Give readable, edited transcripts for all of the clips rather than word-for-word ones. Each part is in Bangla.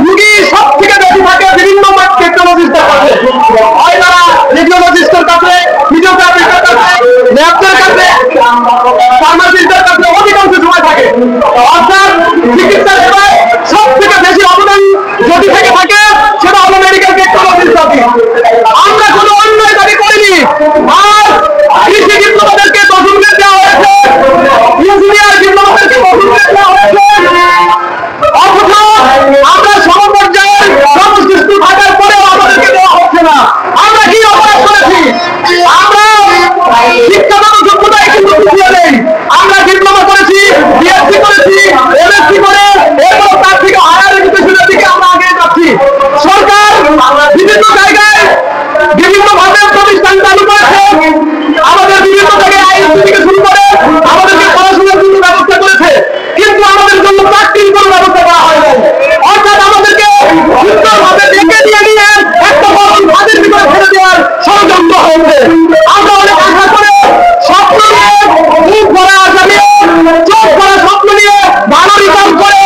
রুগী সব থেকে বেশি থাকে বিভিন্ন টেকনোলজিস্টের কাছে, হয় তারা রেডিওলজিস্টের কাছে, ফিজিওথেরাপিস্টের কাছে, ল্যাবদের কাছে, ফার্মাসিস্টের কাছে অধিকাংশ সময় থাকে। অর্থাৎ চিকিৎসা সেবায় সব থেকে বেশি অবদান যদি থেকে থাকে সেটা হলো মেডিকেল টেকনোলজিস্ট অফিস। আমরা কোনো অন্যায় দাবি করিনি। আর কৃষি ডিপ্লোমাদেরকে 10 গ্রেড দেওয়া হয়েছে, ইঞ্জিনিয়ার ডিপ্লোমাদেরকে 10 গ্রেড দেওয়া হয়েছে, অথচ আমরা সমপর্যায়ের সমস্ত স্কুল থাকার পরেও আমাদেরকে দেওয়া হচ্ছে না। আমরা কি অপরাধ করেছি? আমরা শিক্ষাগত যোগ্যতায় কিন্তু পিছিয়ে নেই। আমরা ডিপ্লোমা করেছি, বিএসসি করেছি, এমএসসি করে এরপর তার থেকে হায়ার এডুকেশনের দিকে আমরা আগে যাচ্ছি। সরকার বিভিন্ন জায়গায় বিভিন্ন ভাবে প্রতিষ্ঠান চালু করেছে, আমাদের বিভিন্ন জায়গায় আইএসসি থেকে শুরু করে আমাদেরকে পড়াশোনার জন্য ব্যবস্থা করেছে, কিন্তু আমাদের জন্য চাকরির কোনো ব্যবস্থা করা হয় না। অর্থাৎ আমাদেরকে সুন্দরভাবে ডেকে নিয়ে একটা বড় ফাঁদের ভিতরে ফেলে দেওয়ার ষড়যন্ত্র হয়েছে। আমরা অনেক আশা করে স্বপ্ন নিয়ে, মুখ ভরা আশা নিয়ে, চোখ ভরা স্বপ্ন নিয়ে ভালো রেজাল্ট করে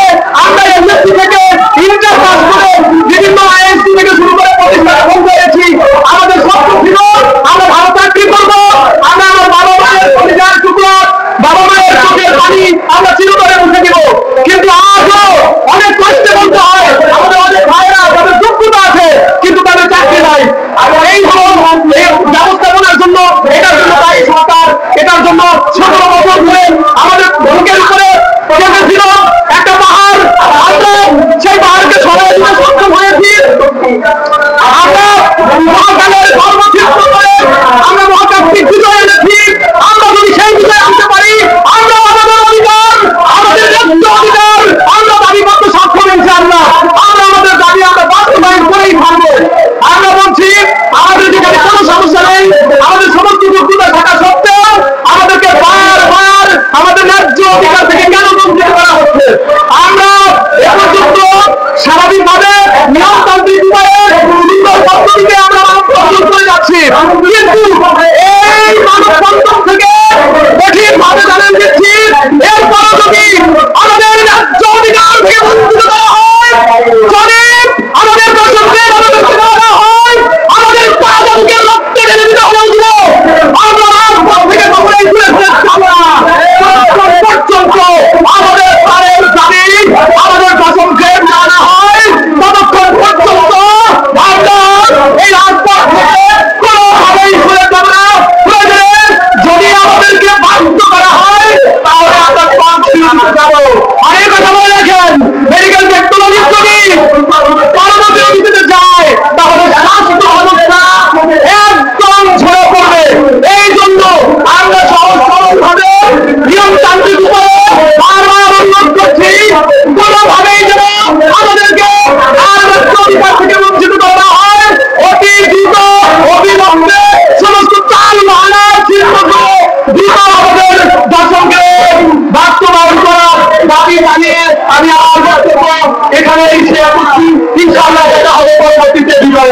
আমরা এসএসসি থেকে ইন্টার পাস করে বিভিন্ন আইএসসি থেকে শুরু করে প্রতিষ্ঠানে পৌঁছেছি। আমাদের স্বপ্ন ছিল আমরা ভালো চাকরি করবো, আমরা আমার বাবা মায়ের পরিবার টুকরো, বাবা মায়ের চোখের পানি আমরা চিরতরে মুছে দিব। কিন্তু আজও অনেক কষ্টে বলতে হয় আমাদের অনেক ভাইয়েরা তাদের যোগ্যতা আছে কিন্তু তাদের চাকরি নাই। এই ব্যবস্থাপনার জন্য এটার জন্য দায়ী সরকার। এটার জন্য 17 বছর ধরে আমাদের বুকের উপরে চেপেছিল একটা পাহাড়, আমরা সেই পাহাড়কে সরাই দিতে সক্ষম হয়েছি। আমরা মহাকালের কর্মক্ষেত্র করে আমরা মহাকাশিক বিজয় এনেছি। আমরা যদি সেই বিজয় আনতে পারি, আমরা আমাদের অধিকার, আমাদের ন্যায্য অধিকার আমরা দাবি করতে সক্ষম ইনশাআল্লাহ। আমরা আমাদের দাবি আমরা বাস্তবায়ন করেই থাকবো। আমরা বলছি আমাদের যেখানে কোনো সমস্যা নেই, আমাদের সমস্ত যোগ্যতা থাকা সত্ত্বেও আমাদেরকে বারবার আমাদের ন্যায্য অধিকার থেকে কেন বঞ্চিত করা হচ্ছে? আমরা এ পর্যন্ত স্বাভাবিকভাবে নিয়মতান্ত্রিক উপায়ে সুন্দর পদ্ধতিতে আমরা মানববন্ধন করে যাচ্ছি, কিন্তু এই মানববন্ধন থেকে কঠিনভাবে জানান দিচ্ছি এরপরও যদি আমাদের ন্যায্য অধিকার থেকে বঞ্চিত করা হয়, যদি আমাদের দর্শকদের করা হয়, আমাদের পাঁচজনকে রক্তে ঢেলে দিতে হয়েছিল, আমরা রাজপথ থেকে কখনোই ঘুরে যাব না। পর্যন্ত আমাদের পায়ের দাবি আমাদের দশমকে জানা হয়, ততক্ষণ পর্যন্ত আমরা এই রাজপথ থেকে কোনোভাবেই ঘুরে যাব না। যদি আমাদেরকে বাধ্য করা হয় তাহলে আমরা পথ ফিরে যাবো। অনেক কথা বলে রাখেন, মেডিকেল টেকনোলজি যদি পরবর্তী অতীতে যায় তাহলে স্বাস্থ্য ব্যবস্থা একদম ঝরে পড়বে। এই জন্য আমরা সহজ সরলভাবে নিয়মতান্ত্রিক উপায়ে বারবার অনুরোধ করছি, কোনোভাবেই যেন আমাদেরকে আর অধিকার থেকে বঞ্চিত করা হয়। অতি দ্রুত অবিলম্বে সমস্ত চাল বাহানা চিহ্নগুলো দ্রুত আমাদের দর্শককে বাস্তবায়ন করার দাবি জানিয়ে আমি আমার বক্তব্য এখানেই শেষ করছি। ইনশাআল্লাহ এটা হবে পরবর্তীতে বিজয়।